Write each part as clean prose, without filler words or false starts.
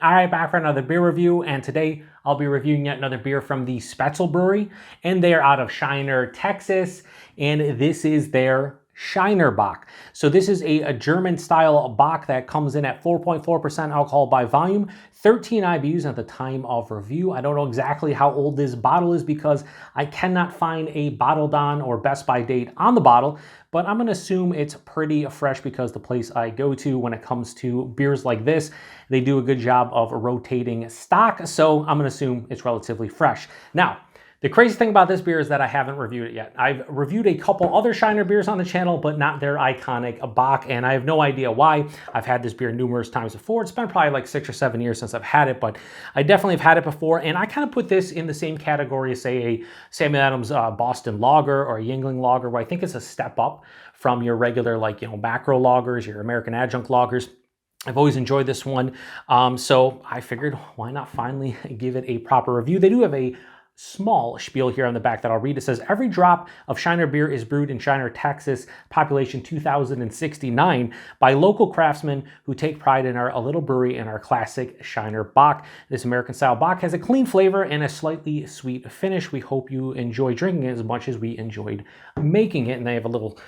All right, back for another beer review, and today I'll be reviewing yet another beer from the Spoetzl Brewery, and they are out of Shiner, Texas, and this is their Shiner Bock. So this is a German-style Bock that comes in at 4.4% alcohol by volume, 13 IBUs at the time of review. I don't know exactly how old this bottle is because I cannot find a bottled on or best by date on the bottle, but I'm gonna assume it's pretty fresh because the place I go to when it comes to beers like this, they do a good job of rotating stock, so I'm gonna assume it's relatively fresh. Now, the crazy thing about this beer is that I haven't reviewed it yet. I've reviewed a couple other Shiner beers on the channel, but not their iconic Bock, and I have no idea why. I've had this beer numerous times before. It's been probably like 6 or 7 years since I've had it, but I definitely have had it before, and I kind of put this in the same category as, say, a Samuel Adams Boston Lager or a Yuengling Lager, where I think it's a step up from your regular, like, macro lagers, your American adjunct lagers. I've always enjoyed this one, so I figured, why not finally give it a proper review? They do have a small spiel here on the back that I'll read. It says, every drop of Shiner beer is brewed in Shiner, Texas, population 2,069, by local craftsmen who take pride in our little brewery and our classic Shiner Bock. This American-style Bock has a clean flavor and a slightly sweet finish. We hope you enjoy drinking it as much as we enjoyed making it. And they have a little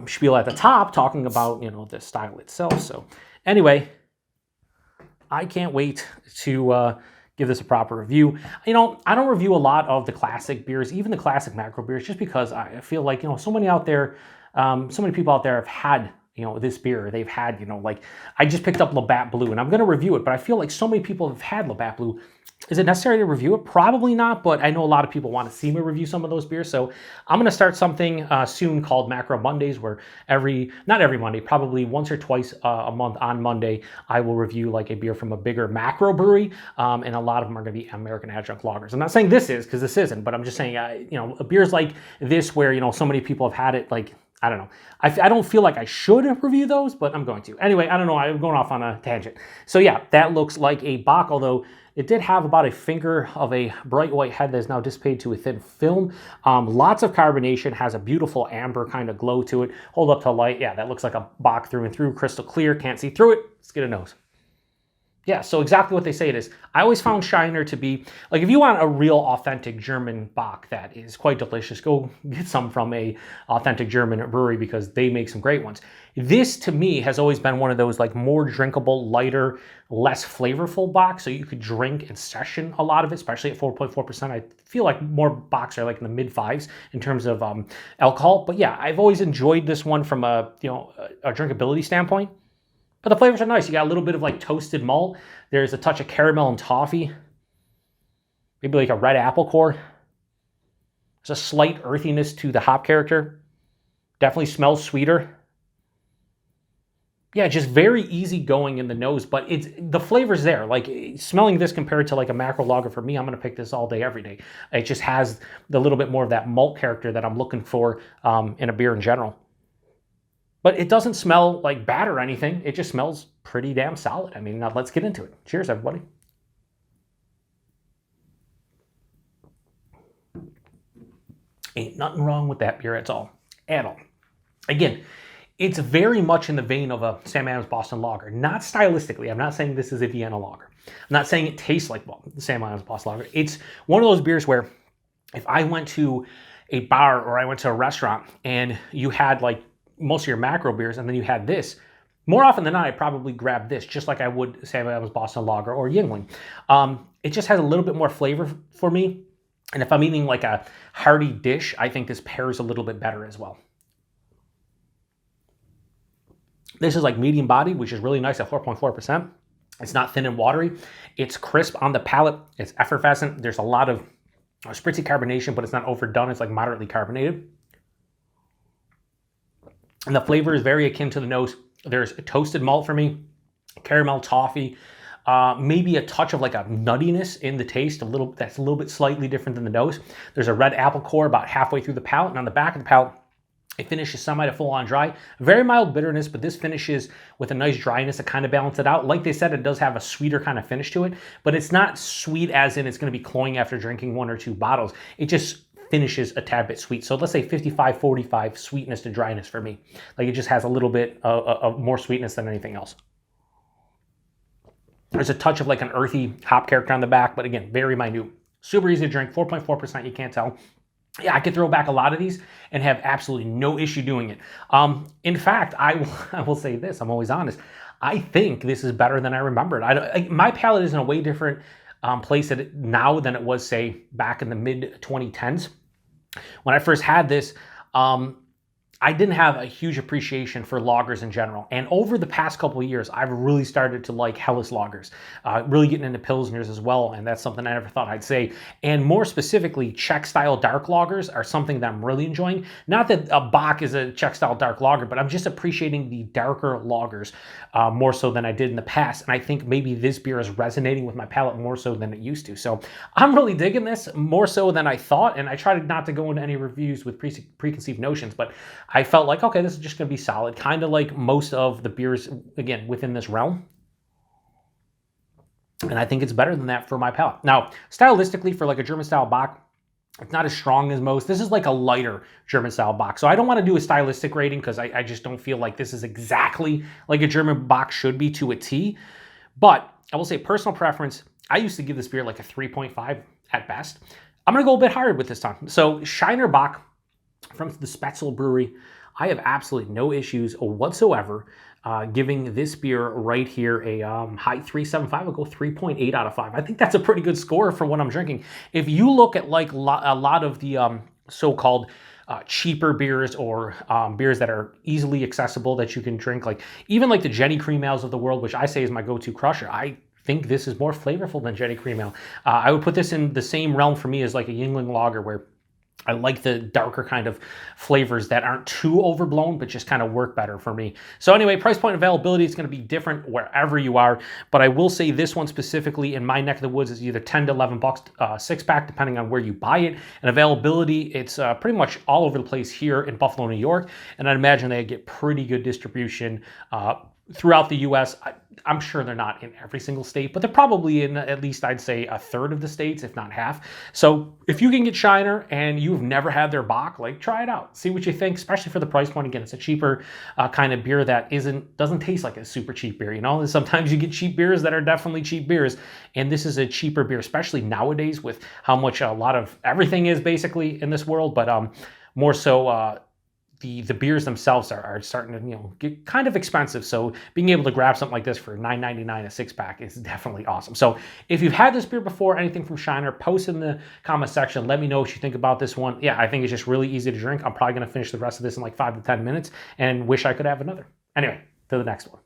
spiel at the top talking about, the style itself. So anyway, I can't wait to give this a proper review. I don't review a lot of the classic beers, even the classic macro beers, just because I feel like, so many out there, so many people out there have had, this beer. They've had, like, I just picked up Labatt Blue, and I'm going to review it, but I feel like so many people have had Labatt Blue. Is it necessary to review it? Probably not, but I know a lot of people want to see me review some of those beers, so I'm going to start something soon called Macro Mondays, where not every Monday, probably once or twice a month on Monday, I will review like a beer from a bigger macro brewery, and a lot of them are going to be American adjunct lagers. I'm not saying this is, because this isn't, but I'm just saying, beers like this where, so many people have had it, like, I don't know. I don't feel like I should review those, but I'm going to. Anyway, I don't know. I'm going off on a tangent. So yeah, that looks like a Bock, although it did have about a finger of a bright white head that is now dissipated to a thin film. Lots of carbonation, has a beautiful amber kind of glow to it. Hold up to light. Yeah, that looks like a Bock through and through, crystal clear. Can't see through it. Let's get a nose. Yeah, so exactly what they say it is. I always found Shiner to be, like, if you want a real authentic German Bock that is quite delicious, go get some from a authentic German brewery because they make some great ones. This, to me, has always been one of those, like, more drinkable, lighter, less flavorful Bocks, so you could drink and session a lot of it, especially at 4.4%. I feel like more Bocks are like in the mid-5s in terms of alcohol. But yeah, I've always enjoyed this one from a drinkability standpoint. But the flavors are nice. You got a little bit of like toasted malt. There's a touch of caramel and toffee. Maybe like a red apple core. There's a slight earthiness to the hop character. Definitely smells sweeter. Yeah, just very easy going in the nose, but the flavor's there. Like, smelling this compared to like a macro lager, for me, I'm going to pick this all day, every day. It just has the little bit more of that malt character that I'm looking for in a beer in general. But it doesn't smell like bad or anything. It just smells pretty damn solid. I mean, now let's get into it. Cheers, everybody. Ain't nothing wrong with that beer at all. At all. Again, it's very much in the vein of a Sam Adams Boston Lager. Not stylistically. I'm not saying this is a Vienna Lager. I'm not saying it tastes like Sam Adams Boston Lager. It's one of those beers where if I went to a bar or I went to a restaurant and you had like most of your macro beers, and then you had this, more often than not, I'd probably grab this, just like I would Sam Adams Boston Lager or Yuengling. It just has a little bit more flavor for me, and if I'm eating like a hearty dish, I think this pairs a little bit better as well. This is like medium bodied, which is really nice at 4.4%. It's not thin and watery. It's crisp on the palate. It's effervescent. There's a lot of spritzy carbonation, but it's not overdone. It's like moderately carbonated. And the flavor is very akin to the nose. There's a toasted malt for me, caramel, toffee, maybe a touch of like a nuttiness in the taste, that's a little bit slightly different than the nose. There's a red apple core about halfway through the palate, and on the back of the palate, it finishes semi to full on dry. Very mild bitterness, but this finishes with a nice dryness to kind of balance it out. Like they said, it does have a sweeter kind of finish to it, but it's not sweet as in it's going to be cloying after drinking 1 or 2 bottles. It just finishes a tad bit sweet. So let's say 55-45 sweetness to dryness for me. Like, it just has a little bit of more sweetness than anything else. There's a touch of like an earthy hop character on the back, but again, very minute. Super easy to drink, 4.4%, you can't tell. Yeah, I could throw back a lot of these and have absolutely no issue doing it. In fact, I will say this, I'm always honest. I think this is better than I remembered. My palate is in a way different place now than it was, say, back in the mid 2010s. When I first had this, I didn't have a huge appreciation for lagers in general. And over the past couple of years, I've really started to like Helles lagers, really getting into Pilsners as well. And that's something I never thought I'd say. And more specifically, Czech-style dark lagers are something that I'm really enjoying. Not that a Bock is a Czech-style dark lager, but I'm just appreciating the darker lagers more so than I did in the past. And I think maybe this beer is resonating with my palate more so than it used to. So I'm really digging this more so than I thought. And I tried not to go into any reviews with preconceived notions, but I felt like, okay, this is just going to be solid, kind of like most of the beers, again, within this realm. And I think it's better than that for my palate. Now, stylistically, for like a German-style Bock, it's not as strong as most. This is like a lighter German-style Bock. So I don't want to do a stylistic rating because I just don't feel like this is exactly like a German Bock should be to a T. But I will say personal preference, I used to give this beer like a 3.5 at best. I'm going to go a bit higher with this time. So Shiner Bock from the Spoetzl Brewery, I have absolutely no issues whatsoever giving this beer right here a high 3.75. I'll go 3.8 out of 5. I think that's a pretty good score for what I'm drinking. If you look at like a lot of the so-called cheaper beers or beers that are easily accessible that you can drink, like even like the Jenny Cream Ales of the world, which I say is my go-to crusher, I think this is more flavorful than Jenny Cream Ale. I would put this in the same realm for me as like a Yuengling Lager, where I like the darker kind of flavors that aren't too overblown, but just kind of work better for me. So anyway, price point availability is going to be different wherever you are, but I will say this one specifically in my neck of the woods is either 10 to 11 bucks six pack, depending on where you buy it. And availability, it's pretty much all over the place here in Buffalo, New York. And I'd imagine they get pretty good distribution throughout the U.S. I'm sure they're not in every single state, but they're probably in at least, I'd say, a third of the states, if not half. So if you can get Shiner and you've never had their Bock, like, try it out. See what you think, especially for the price point. Again, it's a cheaper kind of beer that doesn't taste like a super cheap beer. You know, sometimes you get cheap beers that are definitely cheap beers, and this is a cheaper beer, especially nowadays with how much a lot of everything is basically in this world, but more so the beers themselves are starting to get kind of expensive. So being able to grab something like this for $9.99 a six pack is definitely awesome. So if you've had this beer before, anything from Shiner, post in the comment section. Let me know what you think about this one. Yeah, I think it's just really easy to drink. I'm probably going to finish the rest of this in like 5 to 10 minutes and wish I could have another. Anyway, to the next one.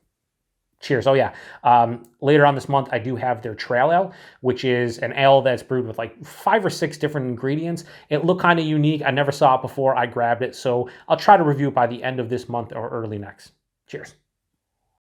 Cheers. Oh yeah. Later on this month, I do have their Trail Ale, which is an ale that's brewed with like 5 or 6 different ingredients. It looked kind of unique. I never saw it before. I grabbed it. So I'll try to review it by the end of this month or early next. Cheers.